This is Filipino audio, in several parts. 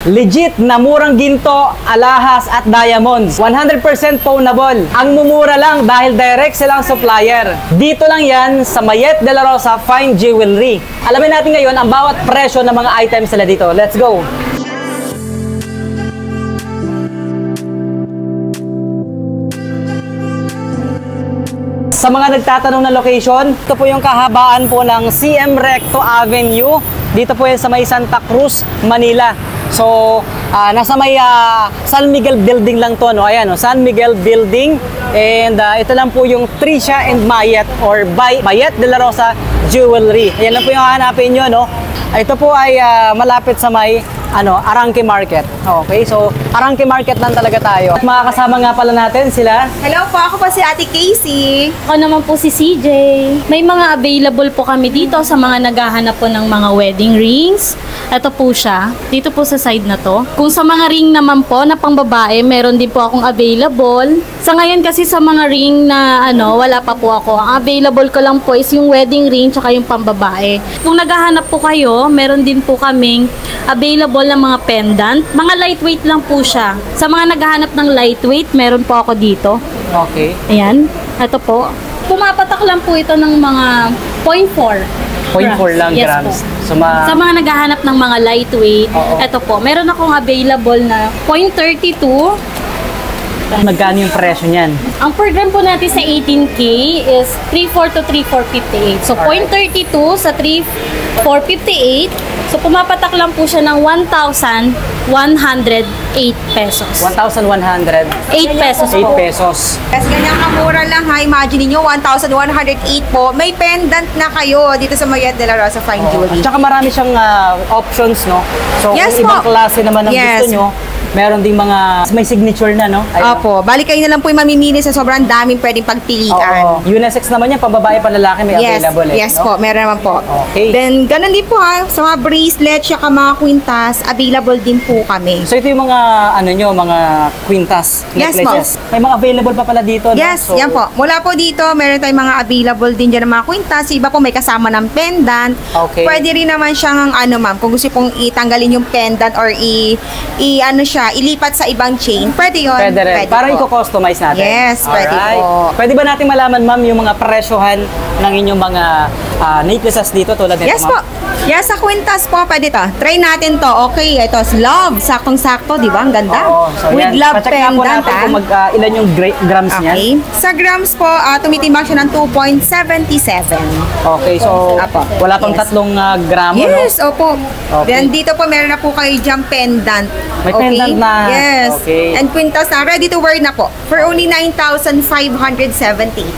Legit na murang ginto, alahas at diamonds. 100% pawnable. Ang mumura lang dahil direct silang supplier. Dito lang yan sa Mayet de la Rosa Fine Jewelry. Alamin natin ngayon ang bawat presyo ng mga items nila dito. Let's go! Sa mga nagtatanong ng location, ito po yung kahabaan po ng CM Recto Avenue. Dito po yan sa may Santa Cruz, Manila. So, nasa may San Miguel Building lang to, no? Ayan, no? San Miguel Building. And ito lang po yung Tricia and Mayet or by Mayet de la Rosa Jewelry. Ayan lang po yung hahanapin nyo, no? Ito po ay malapit sa may Arangke Market. Okay, so Arangke Market lang talaga tayo. At makakasama nga pala natin sila. Hello po, ako po si Ate Casey. Ako naman po si CJ. May mga available po kami dito sa mga naghahanap po ng mga wedding rings. Ito po siya. Dito po sa side na to. Kung sa mga ring naman po na pang babae, meron din po akong available. Sa ngayon kasi sa mga ring na wala pa po ako. Ang available ko lang po is yung wedding ring tsaka yung pang babae. Kung naghahanap po kayo, meron din po kaming available ng mga pendant. Mga lightweight lang po siya. Sa mga naghahanap ng lightweight, meron po ako dito. Okay. Ayan. Ito po. Pumapatak lang po ito ng mga 0.4. 0.4 lang yes grams. Po. So, sa mga naghahanap ng mga lightweight, oo. Ito po. Meron akong available na 0.32. Magkano yung presyo niyan? Ang per gram po natin sa 18K is 3.4 to 3.458. So, 0.32 sa 3.458. So, pumapatak lang po siya ng 1,108 pesos. 1,100? 8 pesos 8 po. pesos. Kasi ganyan kamura lang ha. Imagine niyo 1,108 po. May pendant na kayo dito sa Mayet de la Rosa Fine Jewelry. At saka marami siyang options, no? So, Yes kung ibang po. klase naman ang Yes. gusto nyo, meron ding mga may signature na, no? Ayun. Opo, balik kayo na lang po yung mamimili sa sobrang daming pwedeng pagpilian. Oo. Unisex naman yan, pambabae, panlalaki, may Yes, available. yes no? po, meron naman po. Okay. Then, ganun din po ha, sa mga bracelet, saka mga kwintas, available din po kami. So, ito yung mga, mga quintas, Yes, necklaces. May mga available pa pala dito, no? Yes, So, yan po. Mula po dito, meron tayong mga available din dyan ng mga kwintas. Iba po may kasama ng pendant. Okay. Pwede rin naman siyang, ma'am, kung gusto pong itanggalin yung pendant or ilipat sa ibang chain, pwede yun. Pwede rin. Parang po. i-customize natin. Yes, pwede Alright. po. Pwede ba natin malaman, ma'am, yung mga presyohan ng inyong mga necklaces dito tulad nito, Yes po. ma'am? Yes, sa kwintas po, pwede to. Try natin to. Okay, ito is love. Saktong-sakto, di ba? Ang ganda. Oo. So, With yan. love Pacheck nga po pendant, natin ha? kung ilan yung grams niyan. Okay. Sa grams po, tumitimbang siya ng 2.77. Okay, so Apo. wala pang Yes. 3 gramo, Yes, opo. Okay. Then dito po meron na po kayo diyang pendant. May pendant na. Yes. Okay. And kwintas na, ready to wear na po. For only 9,578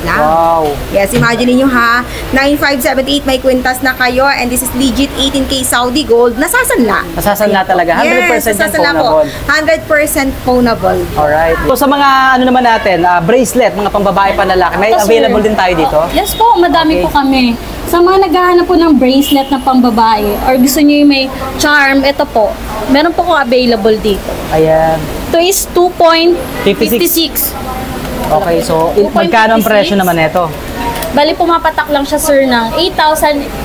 lang. Wow. Yes, imagine niyo ha. 9,578 may kwintas na kayo and this is legit 18K Saudi gold. Nasasanla. Nasasanla talaga. 100% yes, yan nasasanla po. pawnable. 100% pawnable. Alright. So sa mga naman natin, bracelet, mga pambabae, panlalaki, may Ito, sir. available din tayo dito? Yes po, madami Okay. po kami. Sa mga naghahanap po ng bracelet na pambabae or gusto niyo yung may charm, ito po. Meron po ko available dito. Ayan. Ito is 2.56. Okay, so magkano ang presyo naman nito? Bali, pumapatak lang siya, sir, ng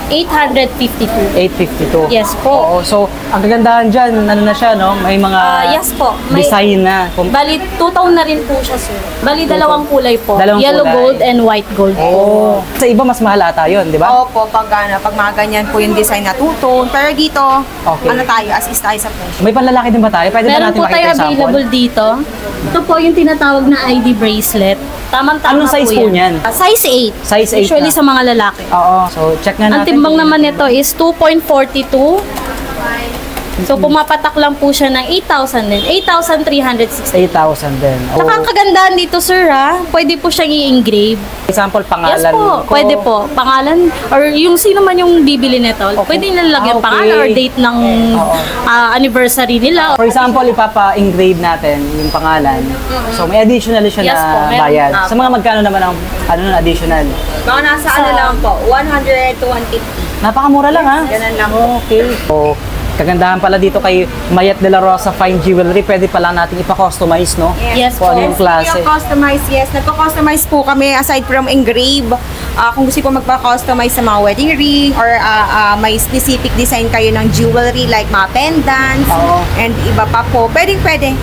8,852. 852. Yes po. Oo, so ang kagandahan dyan, na siya, no? May mga Yes po. May, design na. bali, 2-tone na rin po siya, sir. Bali, dalawang kulay po. Dalawang Yellow kulay. gold and white gold. Oh. Sa iba, mas mahal ata yun, di ba? Opo, pag mga ganyan po yung design na two-tone. Pero dito, Okay. tayo, as is tayo sa presyo. May panlalaki din ba tayo? Pwede ba Meron natin po makita tayo yung sample? available dito. Ito po yung tinatawag na ID bracelet. Tamang-tama Anong size po yan. niyan? Size 8. Size 8 Usually na. sa mga lalaki. Oo, so check nga natin. Ang timbang naman nito is 2.42. So, pumapatak lang po siya ng 8,000 din. 8,360. 8,000 din. Saka ang kagandahan dito, sir, pwede po siyang i-engrave. Example, pangalan Yes po, ko. pwede po. Pangalan, or yung sino man yung bibili nito, pwede nilalagyan Okay. pangalan or date ng anniversary nila. For example, ipapa-engrave natin yung pangalan. So, may additional siya Yes po, na meron. bayad. Sa mga magkano naman ang additional? Mga nasa lang po, 100 to 150. Napakamura lang, ha? Ganun lang. Okay. So, kagandahan pala dito kay Mayet de la Rosa Fine Jewelry, pwede pala natin ipa-customize, no? Yes Kung ano po. yung klase. Yung customize, yes. Nagko-customize po kami aside from engrave. kung gusto po magpa-customize sa mga wedding ring or may specific design kayo ng jewelry like mga pendants Oo. and iba pa po. Pwede.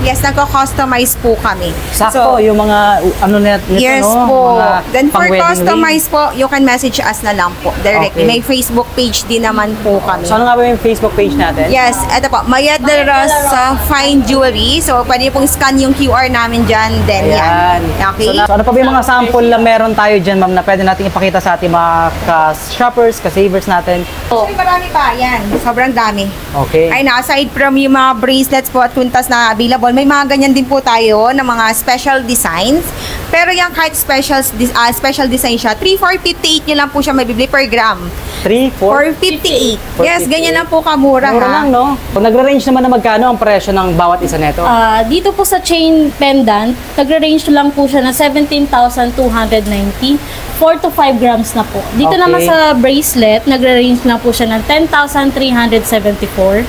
Yes, nagko-customize po kami. Sakto, yung mga ano nito, Yes no? po. Mga Then for pang-wedding customize po, you can message us na lang po directly. Okay. May Facebook page din naman po kami. So ano nga ba yung Facebook page natin? Yes, eto po. Mayad de Rosa Fine Jewelry. So, pwede pong scan yung QR namin dyan. Then, Ayan. yan. Okay? So ano pa ba yung mga sample na meron tayo dyan, ma'am, na pwede natin ipakita sa ating mga ka-shoppers, ka-savers natin? Actually, marami pa. Yan. Sobrang dami. Okay. Ay, aside from yung mga bracelets po at kuntas na available, may mga ganyan din po tayo na mga special designs. Pero yan, kahit special design siya, 3,458 nyo lang po siya mabibili per gram. 3, 4? 458. Yes, ganyan lang po kamura, Mura ha? lang, no? Kung nagre-range naman na magkano ang presyo ng bawat isa nito? Dito po sa chain pendant, nagre-range lang po siya na 17,290, 4 to 5 grams na po. Dito Okay. naman sa bracelet, nagre-range lang po siya ng 10,374,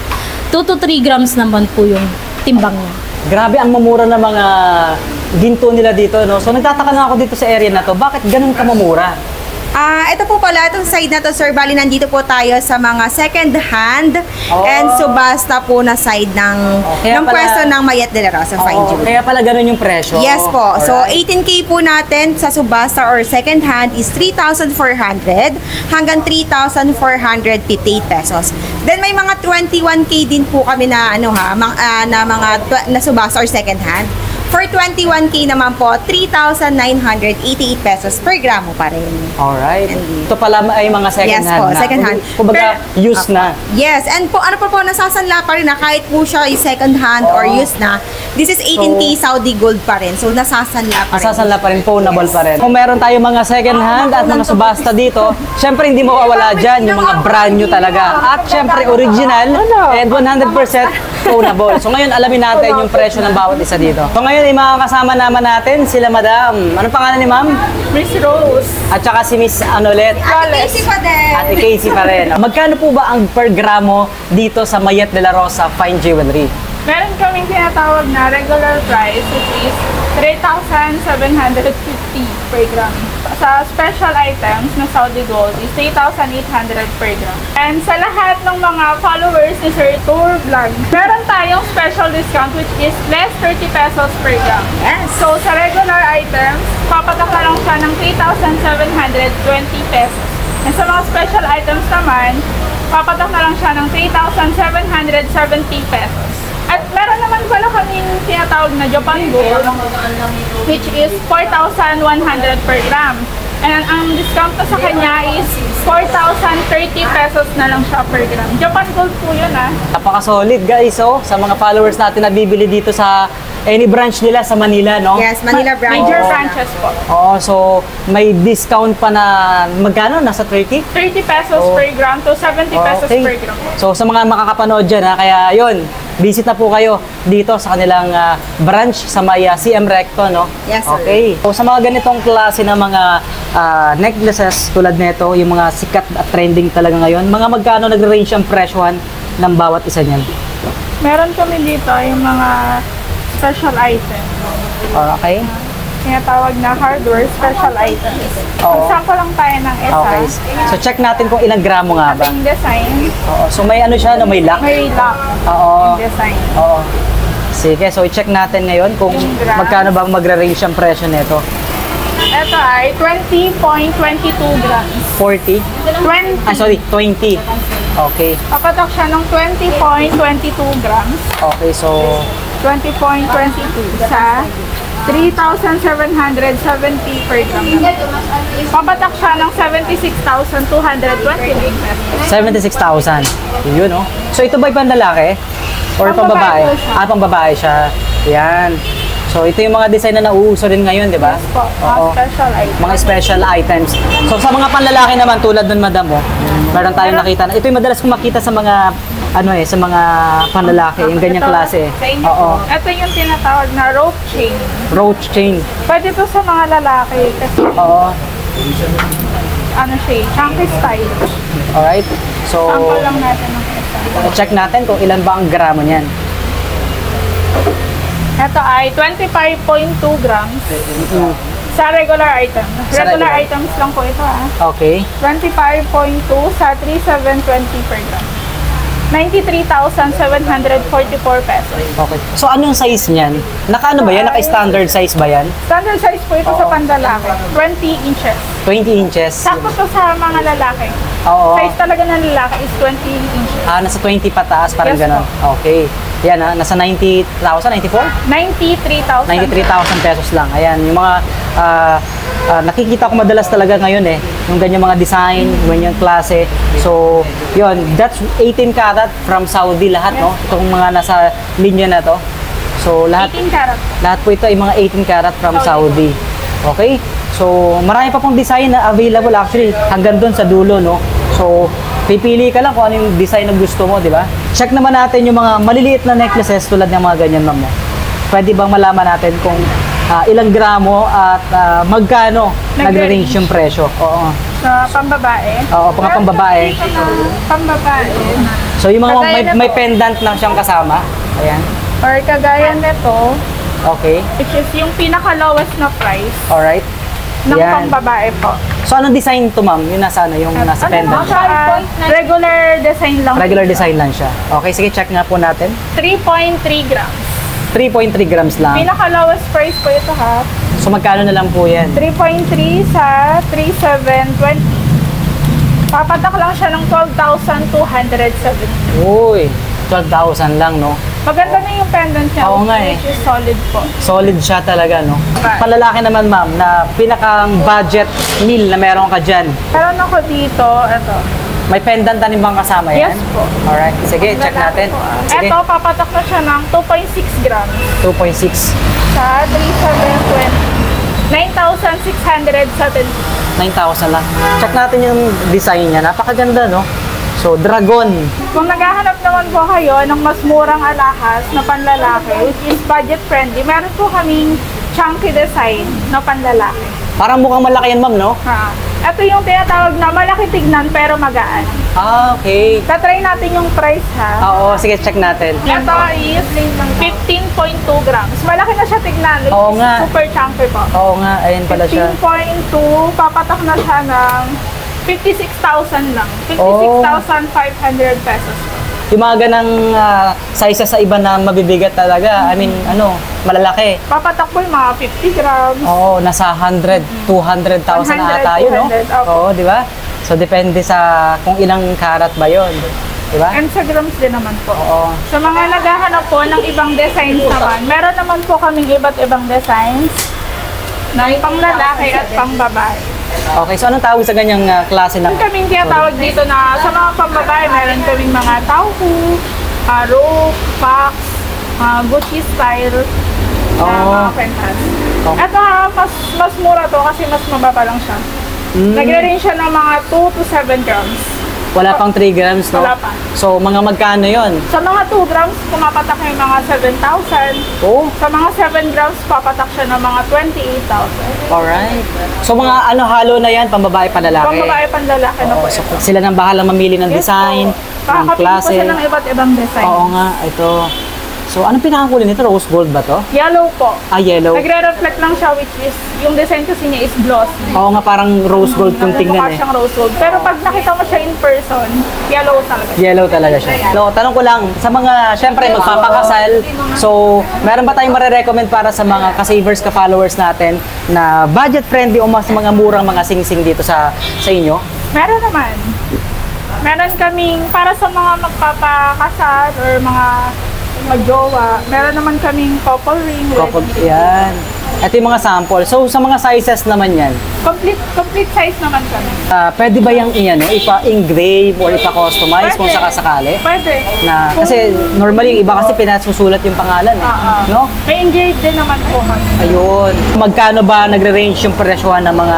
2 to 3 grams naman po yung timbang niya. Grabe ang mamura ng mga ginto nila dito, no? So nagtataka na ako dito sa area na to, bakit ganun kamamura? Ito po pala, itong side na to, sir, bali nandito po tayo sa mga second hand Oh. and subasta po na side ng, Kaya ng pala- pwesto ng Mayat de la Rosa Fine Oo, Jewelry. kaya pala ganun yung presyo. Yes po. So, Alright. 18K po natin sa subasta or second hand is 3,400 hanggang 3,458 pesos. Then, may mga 21K din po kami na, na subasta or second hand. For 21K naman po, 3,988 pesos per gramo pa rin. Alright. Ito pala ay mga second Yes hand po, na. second hand. Kumbaga, used na. Yes, and po ano pa po nasasanla pa rin na kahit po siya yung second hand or Oo. used na, this is 18K Saudi gold pa rin. So nasasanla pa rin. Masasanla pa rin, pawnable pa rin. Kung meron tayo mga second hand at mga subasta dito, syempre hindi mawawala dyan yung mga brand new talaga. At syempre original and 100% pawnable. So ngayon alamin natin yung presyo ng bawat isa dito. So ngayon ay makakasama naman natin sila Madam. Anong pangalan ni Ma'am? Miss Rose. At saka si Miss Anolet. Ate Casey pa din. Ate Casey pa rin. Magkano po ba ang per gramo dito sa Mayat de la Rosa Fine Jewelry? Meron kaming tinatawag na regular price, which is 3,750 per gram. Sa special items na Saudi Gold is 3,800 per gram. And sa lahat ng mga followers ni Sir Tour Vlog, meron tayong special discount which is less 30 pesos per gram. Yes. So sa regular items, papatak na lang siya ng 3,720 pesos. And sa mga special items naman, papatak na lang siya ng 3,770 pesos. At meron naman pala kaming tinatawag na Japan Gold, which is 4,100 per gram. And ang discount na sa kanya is 4,030 pesos na lang siya per gram. Japan Gold po yun, ah. Napaka-solid guys, oh, sa mga followers natin na bibili dito sa any branch nila sa Manila, no? Yes, Manila branch. Major Oo. branches po. Oo, so may discount pa na magkano? Nasa 30? 30 pesos Oh. per gram to 70 pesos Okay. per gram. So sa mga makakapanood dyan, ha, kaya yun, visit na po kayo dito sa kanilang branch sa may CM Recto, no? Yes, sir. Okay. So sa mga ganitong klase ng mga necklaces tulad nito, yung mga sikat at trending talaga ngayon, mga magkano nag-range ang presyohan ng bawat isa niyan? Meron kami dito yung mga special items. Okay? Tinatawag na hardware special items. Oo. Sample lang tayo ng isa. Okay. So check natin kung ilang gramo nga ba. Ating design, Oo. So may ano siya, no? May lock. may lock Oo. design. Oo. Sige, so i-check natin ngayon kung Yung grams. magkano bang magre-range ang presyo nito. Ito ay 20.22 grams. 40? 20. Ah, sorry, 20. Okay. Papatok siya ng 20.22 grams. Okay, so 20.22 sa 3,770 per gram. Papatak siya ng 76,229 pesos. 76,000. Yun, no? So ito ba'y panlalaki? Or Pambabae pambabae? po siya. Ah, pambabae siya. Yan. So ito yung mga design na nauuso rin ngayon, di ba? Po, Oo. mga special items. Mga special items. So sa mga panlalaki naman tulad nun, madam, oh, meron tayong nakita na. Ito yung madalas kong makita sa mga sa mga panlalaki, yung ganyang Ito, klase. Sa inyo Oo. po. Ito yung tinatawag na rope chain. Roach chain. Pwede to sa mga lalaki kasi Oo. ano siya, chunky style. Alright. So Sample lang natin ng isa. check natin kung ilan ba ang gramo niyan. Ito ay 25.2 grams. Sa regular item. Sa Regular regular. items lang po ito Okay. 25.2 sa 3,720 per gram. 93,744 pesos. Okay. So ano yung size niyan? Naka ano ba yan? Naka-standard size ba yan? Standard size po ito sa pandalaki. 20 inches. 20 inches. Sakto to sa mga lalaki. Oo. Size talaga ng lalaki is 20 inches. Nasa 20 pataas, parang Yes, gano'n. Okay. Yan nasa 90,000, 94? 93,000. 93,000 pesos lang. Ayan, yung mga nakikita ko madalas talaga ngayon yung ganyan mga design, ganyan klase. So, yun, that's 18 karat from Saudi lahat, no? Itong mga nasa linya na to. So, lahat 18 karat. lahat po ito ay mga 18 karat from Saudi. Okay? So, marami pa pong design na available actually hanggang doon sa dulo, no? So, pipili ka lang kung ano yung design na gusto mo, di ba? Check naman natin yung mga maliliit na necklaces tulad ng mga ganyan, ma'am. Pwede bang malaman natin kung ilang gramo at magkano nagre-range yung presyo? Oo. Sa pambabae. Oo, pambabae. Ito na pambabae. So, yung mga Kagaya nito. may pendant lang siyang kasama. Ayan. Or kagaya nito, Okay. which is yung pinaka-lowest na price Alright. ng Yan. pambabae po. So, anong design to, ma'am? Yung nasa ano, yung nasa pendant. Regular design lang. Regular design lang siya. Okay, sige, check nga po natin. 3.3 grams. 3.3 grams lang. Pinaka-lowest price po ito So, magkano na lang po yan? 3.3 sa 3,720. Papatak lang siya ng 12,270. Uy, 12,000 lang, no? Maganda na yung pendant niya. Oo nga eh. Which is solid po. Solid siya talaga, no? Right. Palalaki naman, ma'am, na pinakang budget meal na meron ka dyan. Meron ako dito, ito. May pendant na rin bang kasama yan? Yes po. Alright, sige, check natin. Sige, Ito, papatak na siya ng 2.6 grams 2.6. sa 3,720. 9,670. 9,000 lang. Check natin yung design niya. Napakaganda, no? So, dragon. Kung naghahanap naman po kayo ng mas murang alahas na panlalaki, which is budget friendly, meron po kaming chunky design na panlalaki. Parang mukhang malaki yan, ma'am, no? Ito yung tinatawag na malaki tignan pero magaan. Okay. Tatry natin yung price Oo, sige, check natin. Ito is 15.2 grams. Malaki na siya tignan. Which Oo is nga. super chunky po. Oo nga, ayun pala siya. 15.2, papatak na siya ng 56,000 lang. 56,500 pesos. Yung mga ganang sizes sa iba na mabibigat talaga, I mean, malalaki. Papatak po yung mga 50 grams. Oo, nasa 100, 200,000 ata yun, no? 200, okay. Oo, di ba? So, depende sa kung ilang karat ba yun. Di ba? And sa grams din naman po. Oo. Sa mga naghahanap po ng ibang designs naman, meron naman po kaming iba't ibang designs na pang lalaki at pang babae. Okay, so anong tawag sa ganyang klase na? Meron kaming tinatawag dito na sa mga pambabae, meron kaming mga tauhu, rope, fox, Gucci style, Oo. mga pentas. Oh. Ito mas mura to kasi mas mababa lang siya. Nagre-range siya ng mga 2 to 7 grams. Wala pang 3 grams, no? Wala pa. So, mga magkano yon? Sa mga 2 grams, pumapatak yung mga 7,000. Oh, Sa mga 7 grams, papatak siya ng mga 28,000. alright. So, mga halo na yan, pambabae, panlalaki? Pambabae, panlalaki na po. So, sila nang bahala mamili ng design, ng Kakapili po klase. siya ng iba't ibang design. Oo nga, ito. So, anong pinakakulay nito? Rose gold ba to? Yellow po. Yellow. Nagre-reflect lang siya which is, yung design kasi niya is glossy. Oo nga, parang rose gold kung tingnan Mukha siyang rose gold. Pero pag nakita mo siya in person, yellow talaga siya. Yellow talaga siya. So, tanong ko lang, sa mga, syempre, magpapakasal, so, meron ba tayong marirecommend para sa mga ka-savers, ka-followers natin na budget-friendly o mas mga murang mga sing-sing dito sa inyo? Meron naman. Meron kaming, para sa mga magpapakasal or mga magjowa, meron naman kaming couple ring, Couple, wedding ring. yan. Ito yung mga sample. So, sa mga sizes naman yan, Complete size naman kami. pwede ba yung ipa-engrave or ipa-customize kung sakasakali? Pwede. Na, kasi normally yung iba kasi pinasusulat yung pangalan, no? May engaged din naman po kami. Ayun. Magkano ba nagre-range yung presyohan ng mga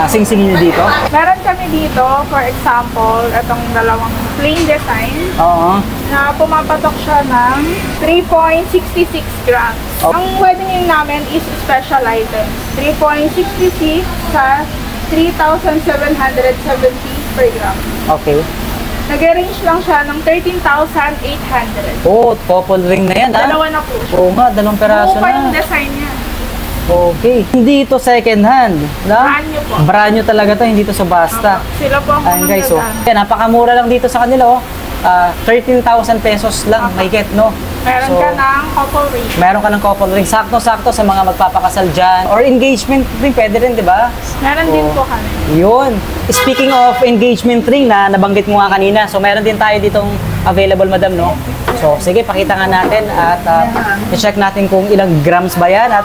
sing-singin nyo dito? Meron kami dito, for example, itong dalawang plain design Oo. na pumapatok siya ng 3.66 grams. Oh. Ang wedding ring namin is special item. 3.66 sa 3,770 per gram. Okay. Nag-range lang siya ng 13,800. Oh, couple ring na yan, ha? Dalawa na po siya. Oo nga, dalawang peraso Buo pa yung na. design niya. Okay. Hindi ito second hand. No? Brand new po. Brand new talaga to, hindi to subasta. Sila po ang Ayun guys, so, manggagawa. yan, napakamura lang dito sa kanila, oh. 13,000 pesos lang, may get, no? Meron So, ka ng couple ring. meron ka ng couple ring, sakto-sakto sa mga magpapakasal dyan. Or engagement ring, pwede rin, di ba? Meron din po kami. Yun. Speaking of engagement ring na nabanggit mo nga kanina, so meron din tayo ditong available, madam, no? So, sige, pakita nga natin at i-check natin kung ilang grams ba yan at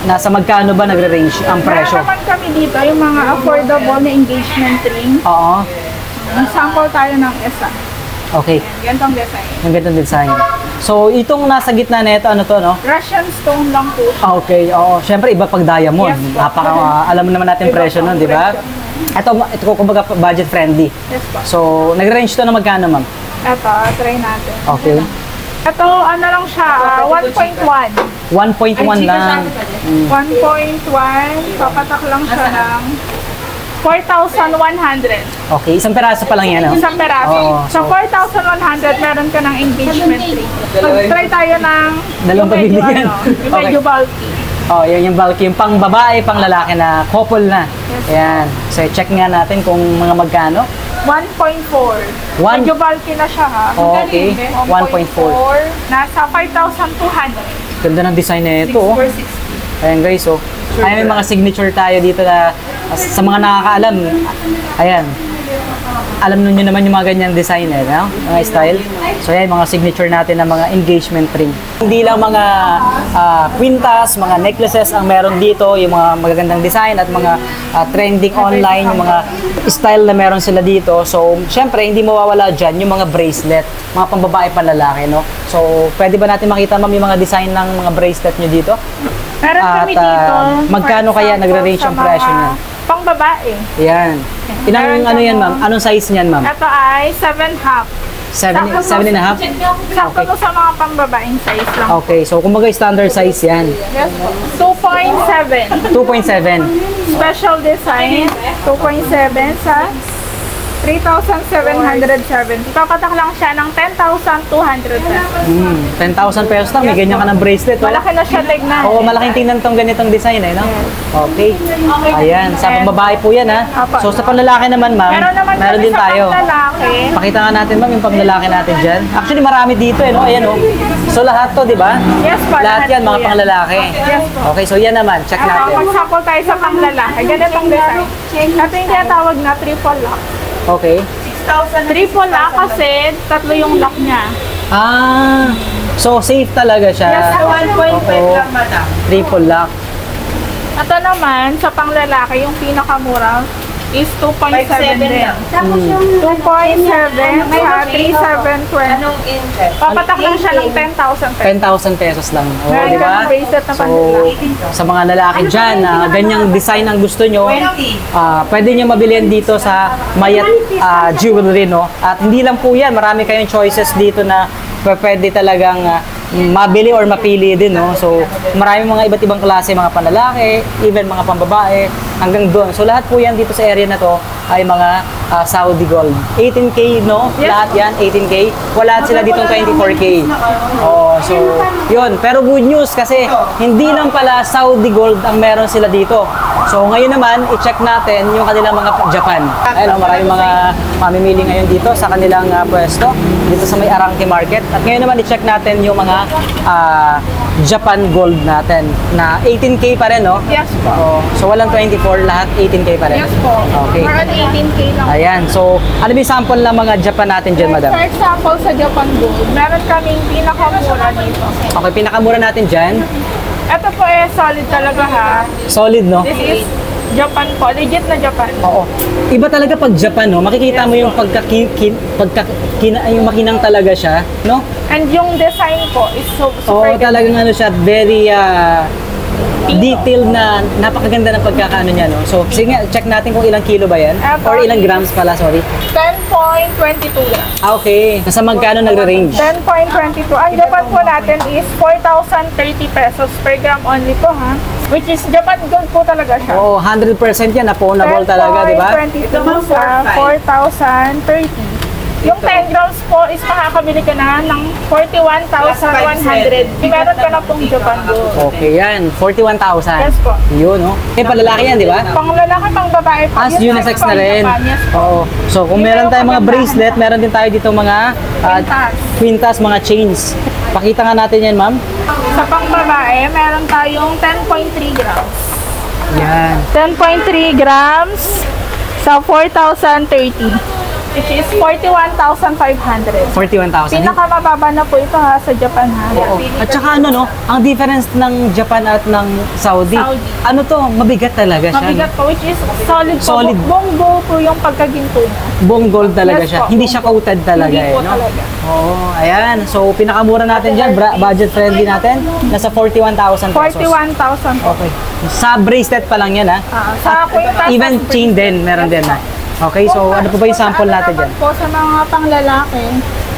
nasa magkano ba nagre-range ang presyo. Meron naman kami dito yung mga affordable na engagement ring. Oo. Sample tayo ng isa. Okay. Gantong design. Ang gandang design. So, itong nasa gitna nito, ano to, no? Russian stone lang po. Okay, oo. Siyempre, iba pag diamond. Yes, po. Alam mo naman natin Iba presyo po nun, ang di ba? presyo. Ito kumbaga budget friendly. Yes po. So, nag-range to na magkano, ma'am? Ito, try natin. Okay. Ito, ano lang siya, 1.1. 1.1 lang. 1.1, papatak lang siya ng 4,100. Okay, isang peraso pa lang yan, no? Isang peraso. Oo, So, 4,100 meron ka ng engagement ring. Mag-try tayo ng Dalawang yung medyo, pabili yan. yung medyo bulky. Oh, yan yung bulky, yung pang babae, pang lalaki na couple na. Ayan. So, check nga natin kung mga magkano. 1.4. One- Medyo bulky na siya ha. Okay, 1.4. Nasa 5,200. Ganda ng design na ito, oh. 460. Ayan guys, so ayan may mga signature tayo dito na sa mga nakakaalam. Ayan. Alam niyo naman yung mga ganyang design no? Mga style. So ayan mga signature natin ng mga engagement ring. Hindi lang mga kwintas, mga necklaces ang meron dito, yung mga magagandang design at mga trending online, yung mga style na meron sila dito. So syempre hindi mawawala dyan yung mga bracelet, mga pambabae panlalaki, no? So pwede ba natin makita ma'am yung mga design ng mga bracelet nyo dito? Meron At, kami dito. magkano for kaya example, nagre-range sa ang presyo mga niyan? Pang babae. Yan. Ilang Meron ano ka yan mo. ma'am? Anong size niyan ma'am? Ito ay 7.5. 7 and a half? Sakto Okay. to sa mga pang babaeng size lang. Okay, so kumbaga standard size yan. Yes po. 2.7. 2.7. Special design. 2.7 sa 3,770. Papatak lang siya ng 10,200 pesos. 10,000 pesos lang, may ganyan ka ng bracelet. Oh. Malaki na siya tignan. Oo, malaking tingnan tong ganitong design no? Okay. Ayan, sa pambabae po yan ha. Apo. So sa panlalaki naman ma'am, Meron naman meron kami din sa tayo. panglalaki. Pakita nga natin ma'am yung panglalaki natin dyan. Actually marami dito no? Ayan oh. So lahat to, di ba? Yes po. Lahat yan, po mga panglalaki. Yes po. Okay, so yan naman, check natin. Mag-sample tayo sa panglalaki. Ganitong design. Ito yung tinatawag na triple lock. Okay. Triple lock kasi tatlo yung lock niya. Ah, so safe talaga siya. Yes, 1.5 Oo. lang madam. Triple lock. Ito naman, sa panglalaki, yung pinakamura is 2.7 din. 2.7 sa 3,720. Papatak lang siya ng 10,000 pesos. 10,000 pesos lang. Oo, Meron di ba? ng bracelet na So, panlalaki. sa mga lalaki dyan, na ganyang design ang gusto nyo, pwede nyo mabilihan dito sa Mayat Jewelry, no? At hindi lang po yan, marami kayong choices dito na pwede talagang mabili or mapili din, no? So, maraming mga iba't ibang klase, mga panlalaki, even mga pambabae, hanggang doon. So, lahat po yan dito sa area na to ay mga Saudi Gold. 18K, no? Yes. Lahat yan, 18K. Wala sila ditong 24K. Oh, so, yun. Pero good news kasi hindi lang pala Saudi Gold ang meron sila dito. So, ngayon naman, i-check natin yung kanilang mga Japan. Ayun, maraming mga mamimili ngayon dito sa kanilang pwesto, dito sa may Arangke Market. At ngayon naman, i-check natin yung mga Japan Gold natin na 18K pa rin, no? Yes po. Oo. So, walang 24, lahat 18K pa rin. Yes po. Okay. Around 18K lang. Ayan. So, ano ba yung sample ng mga Japan natin dyan, madam? For example, sa Japan Gold, meron kaming pinakamura dito. Okay, pinakamura natin dyan. Ito po solid talaga ha. Solid, no? This is Japan po. Legit na Japan. Oo. Iba talaga pag Japan, no? Makikita mo yung yung makinang talaga siya, no? And yung design po is Oo, super talagang ano siya, very detailed na napakaganda ng pagkakaano niya, no? So, sige nga, check natin kung ilang kilo ba yan? Or ilang grams pala, sorry. 10.22 grams. Okay. Nasa magkano nagre-range? 10.22. Ang Japan po natin is 4,030 pesos per gram only po ha. Which is Japan Gold po talaga siya. Oo, 100% yan, na-pawnable talaga, di ba? 10.22 sa 4,030. Yung 10 grams po is makakabili ka na ng 41,100. Meron ka na pong Japan Gold. Okay, yan. 41,000. Yes po. Yun, no? Eh, palalaki yan, di ba? Pang lalaki, pang babae po. As Yes, unisex pang na rin. Japan. Yes po. Oo. So, kung meron tayong mga bracelet, meron din tayo dito mga Quintas. quintas, mga chains. Pakita nga natin yan, ma'am. Sa pang babae, meron tayong 10.3 grams. Yan. 10.3 grams sa 4,030. Which is 41,500. 41,000. Pinakamababa na po ito ha, sa Japan ha. Oo. At saka ano, no? Ang difference ng Japan at ng Saudi. Saudi. Ano to? Mabigat talaga siya. Mabigat po, which is solid po. Solid. Buong-buo po yung pagkaginto niya. Buong gold talaga Yes siya. po. Hindi siya coated talaga. Hindi po no? talaga. Oo, ayan. So, pinakamura natin dyan. Budget friendly natin. Nasa 41,000 pesos. 41,000 po. Okay. Sa bracelet pa lang yan, ha? Sa quintas Even at chain din, meron din, ha? Okay, so ano po ba yung sample natin dyan? Po sa mga panglalaki.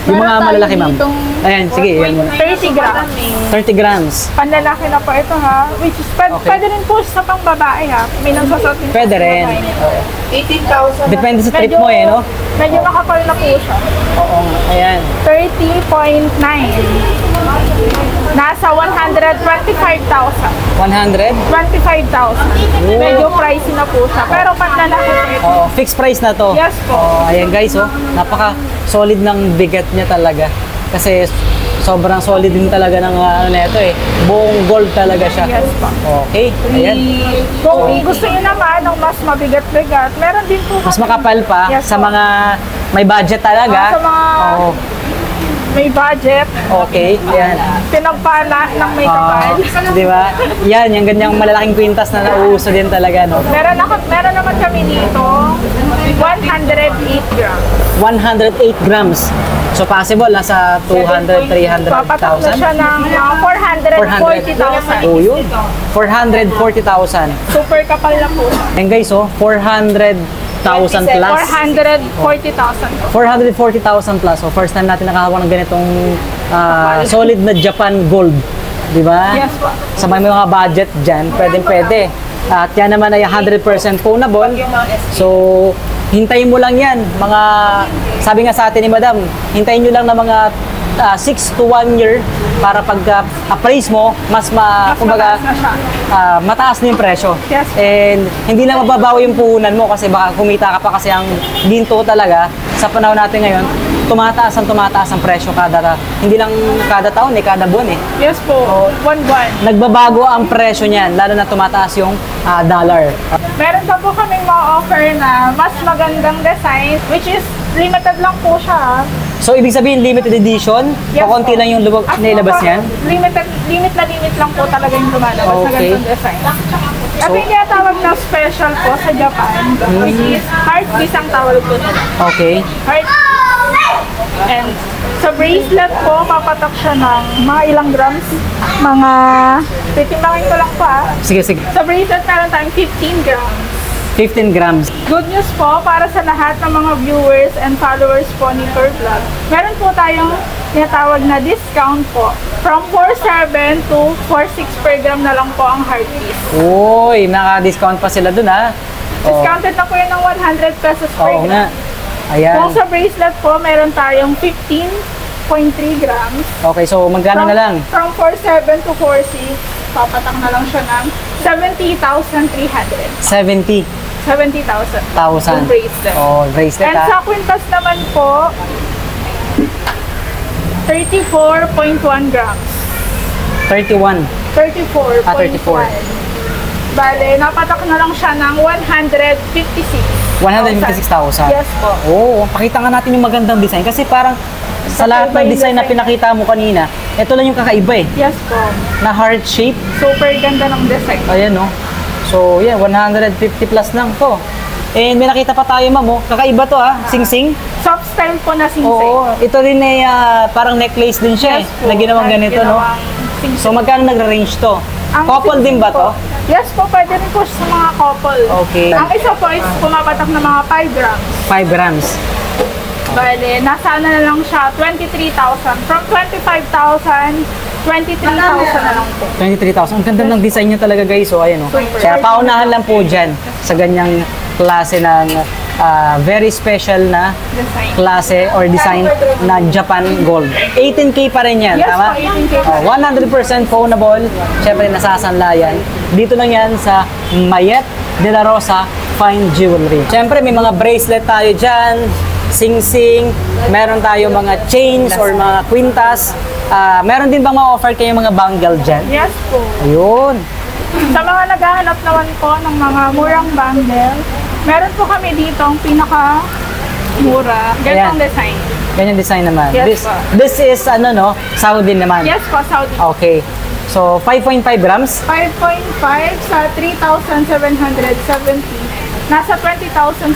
Yung mga meron tayo malalaki, ma'am. ditong Ayan, sige, yan muna. 30 grams. 30 grams. Panlalaki na po ito ha. Which is, Okay. pwede rin po sa pang babae ha. May nagsusot din po Pwede sa rin. babae niya. Oo. 18,000. Depende sa trip mo, eh, no? Medyo makapal na po siya. Oo, ayan. 30.9. Nasa 125,000. 100? 25,000. Medyo pricey na po siya. Pero panlalaki po ito. Oo, fixed price na to. Yes po. Ayan guys, oh. Napaka-solid ng bigat niya talaga. Kasi sobrang solid din talaga ng ano na ito, eh. Buong gold talaga siya. Yes po. Okay, ayan. Kung gusto niyo naman ng mas mabigat-bigat, meron din po Mas kami- makapal pa Yes sa po. mga may budget talaga. Sa mga Oo, may budget, okay, ayan. pinagpala ng may kapal. Di ba? Yan, yung ganyang malalaking kwintas na nauuso din talaga, no? Meron naman kami dito 108 grams. 108 grams. So possible, nasa 200, 300,000. Papatak na siya ng 440,000. Oh, yun. 440,000. Super kapal na po siya. And guys, oh, 400,000 plus. 440,000. 440,000 plus. So first time natin nakahawa ng ganitong solid na Japan gold. Di ba? Yes po. Sa may mga budget dyan, pwede. At yan naman ay 100% pwnable. So, hintayin mo lang yan. Sabi nga sa atin ni Madam, hintayin nyo lang na mga 6 to 1 year para pag-appraise mo, kumbaga, mataas na siya. mataas na yung presyo. Yes. And hindi na mababawi yung puhunan mo kasi baka kumita ka pa kasi ang ginto talaga sa panahon natin ngayon, tumataas ang presyo hindi lang kada taon, kada buwan eh. Yes po. One buwan. Nagbabago ang presyo niyan, lalo na tumataas yung dollar. Meron pa po kaming ma-offer na mas magandang design, which is limited lang po siya. So, ibig sabihin, limited edition? Yes Kukunti po. lang yung As nilabas po, niyan? Limit lang po talaga yung lumalabas na Okay. ganitong design. At yung tinatawag na special po sa Japan, which is heart piece ang tawag po nila. Okay. Heart. And sa bracelet po, papatak siya ng mga ilang grams. Titimangin ko lang po Sige. Sa bracelet meron tayong 15 grams. 15 grams. Good news po para sa lahat ng mga viewers and followers po ni Tour Vlog. Meron po tayong tinatawag na discount po. From 4.7 to 4.6 per gram na lang po ang heart piece. Uy, naka-discount pa sila dun, ha? Discounted na po yun ng 100 pesos per Oo nga. gram. Ayan. Kung sa bracelet po, meron tayong 15.3 grams. Okay, so magkano na lang? From 4.7 to 4.6, papatak na lang siya ng 70,300. 70,000. 70,000. Yung bracelet. Oh, bracelet, And ha? sa kwintas naman po, 34.1 grams. 31. 34.1. 34. Bale, napatak na lang siya ng 156. 156,000. Yes po. Oo, pakita nga natin yung magandang design kasi parang sa lahat ng Kakaiba yung design na design. pinakita mo kanina, ito lang yung kakaiba eh. Yes po. Na heart shape. Super ganda ng design. Ayan, no? So, yeah, 150 plus lang to. And may nakita pa tayo, ma'am, oh. Kakaiba to, ha? Sing-sing. Soft style po na singsing. Oo, ito rin ay parang necklace din siya, Yes eh. po. Na ginawang ganito, no? Ginawang singsing. So, magkano nagre-range to? Ang Couple din ba singsing to? po, Yes po, pwede rin po sa mga couple. Okay. Ang isa po is pumapatak na mga 5 grams. 5 grams. Bale, nasa na lang siya, 23,000. From 25,000, 23,000 na lang po. 23,000. Ang ganda ng design niya talaga, guys. So, ayan, oh. Super. Kaya paunahan lang po dyan sa ganyang klase ng very special na Design. klase or design na Japan Gold. 18K pa rin yan, Yes tama? po, 18K pa rin. 100% phoneable. Siyempre, nasasanla yan. Dito lang yan sa Mayet de la Rosa Fine Jewelry. Siyempre, may mga bracelet tayo dyan, sing-sing, meron tayo mga chains or mga quintas. Meron din bang ma-offer kayo mga bangle dyan? Yes po. Ayun. Sa mga naghahanap naman po ng mga murang bangle, meron po kami dito ang pinaka-mura. Ganitong Ayan. design. Ganyan design naman. Yes, This is ano no, Saudi naman. Yes po, Saudi. Okay. So 5.5 grams. 5.5 sa 3,770. Nasa 20,700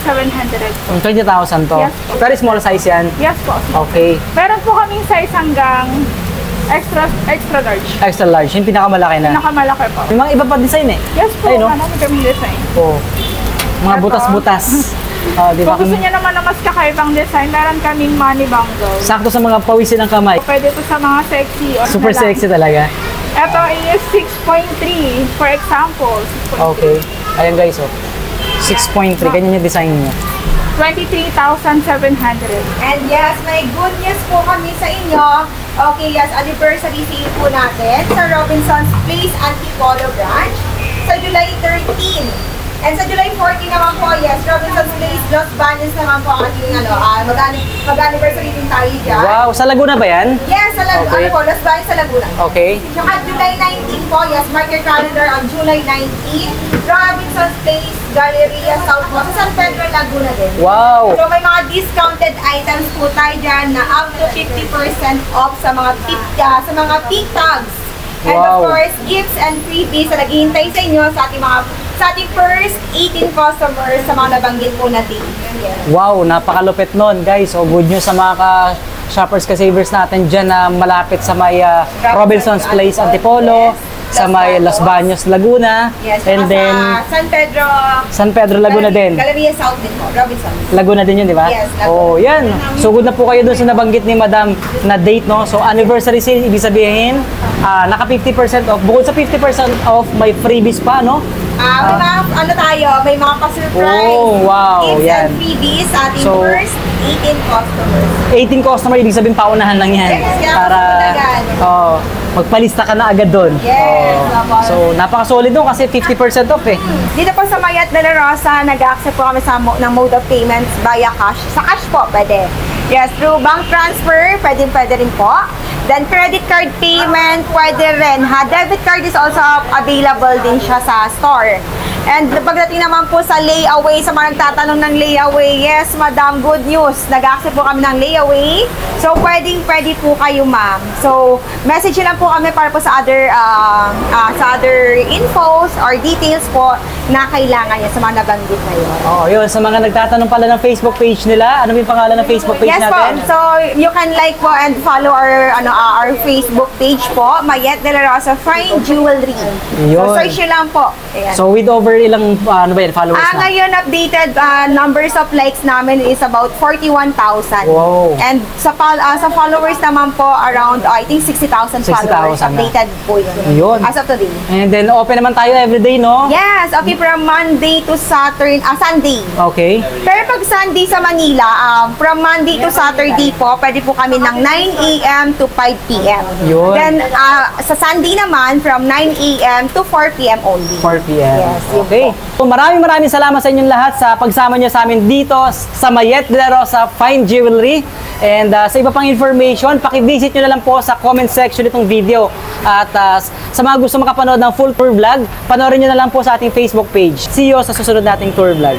po. 20,000 to. Yes. Very small size yan. Yes po. Okay. Meron po kaming size hanggang extra large. Extra large. Yung pinakamalaki na. Pinakamalaki po. May mga iba pa design eh. Yes po, Ayun, no? marami kaming design. Oh. Mga Ito. butas-butas. Di ba? Kung gusto niya naman na mas kakaibang design, meron kaming money bangles. Sakto sa mga pawisin ng kamay. Pwede to sa mga sexy or Super lalaki. sexy talaga. Ito is 6.3 for example. 6.3. Okay. Ayan guys, oh. 6.3. Ganyan yung design niya. 23,700. And yes, may good news po kami sa inyo. Okay, yes, anniversary sale po natin sa Robinson's Place Antipolo branch sa July 13. And sa July 14 naman po, yes, Robinson's Place, Los Baños naman po ang ating mag-anniversary din tayo dyan. Wow. Sa Laguna ba yan? Yes, sa Laguna, Okay. Los Baños sa Laguna. Okay. Yung at July 19 po, yes, mark your calendar on July 19, Robinson's Place, Galleria South po, sa San Pedro, Laguna din. Wow. So may mga discounted items po tayo dyan na up to 50% off sa mga pink tags. And Wow. of course, gifts and freebies na naghihintay sa inyo sa ating first 18 customers sa mga nabanggit po natin. Yes. Wow, napakalupit nun, guys. So, good news sa mga shoppers ka-savers natin dyan na malapit sa may Robinson's Place, Antipolo, sa may Los Baños, Laguna, Yes. and then San Pedro, Laguna din. Galleria South din po, Robinson. Laguna din yun, di ba? Yes, Laguna. Oh, yan. Sugod na po kayo dun sa nabanggit ni Madam na date, no? So, anniversary sale, ibig sabihin, naka 50% off. Bukod sa 50% off, may freebies pa, no? May mga pa-surprise Oh, wow, gifts yan. and freebies sa ating So, first 18 customers. 18 customer, ibig sabihin paunahan lang yan. Yes, kaya Para agad. magpalista ka na agad doon. Yes, opo. So, napaka-solid doon kasi 50% off eh. Dito po sa Mayat de la Rosa, nag-accept po kami ng mode of payments via cash. Sa cash po, pwede. Yes, through bank transfer, pwede rin po. Then, credit card payment, pwede rin. Debit card is also available din siya sa store. And pagdating naman po sa layaway, sa mga nagtatanong ng layaway, yes, madam, good news. Nag-accept po kami ng layaway. So, pwede po kayo, ma'am. So, message lang po kami para po sa other infos or details po na kailangan niya sa mga nabanggit na yun. Oh, yun. Sa mga nagtatanong pala ng Facebook page nila, ano yung pangalan ng Facebook page Yes natin? po. So, you can like po and follow our Facebook page po, Mayet de la Rosa Fine Jewelry. Yun. So, search nyo lang po. Ayan. So, with over ilang, ano ba yan, followers na? Ngayon, updated numbers of likes namin is about 41,000. Wow. And sa followers naman po, around, I think 60,000 followers. 60,000 na. Updated po yun. Yun. As of today. And then, open naman tayo everyday, no? Yes, okay, from Monday to Sunday. Okay. Pero pag Sunday sa Manila, from Monday to Saturday po, pwede po kami ng 9 a.m. to 5 p.m. Yun. Then, sa Sunday naman, from 9 a.m. to 4 p.m. only. 4 p.m. Yes, yun Okay. So, maraming salamat sa inyong lahat sa pagsama nyo sa amin dito sa Mayet de la Rosa Fine Jewelry. And sa iba pang information, paki-visit nyo na lang po sa comment section itong video. At sa mga gusto makapanood ng full tour vlog, panoorin nyo na lang po sa ating Facebook page. See you sa susunod nating tour vlog.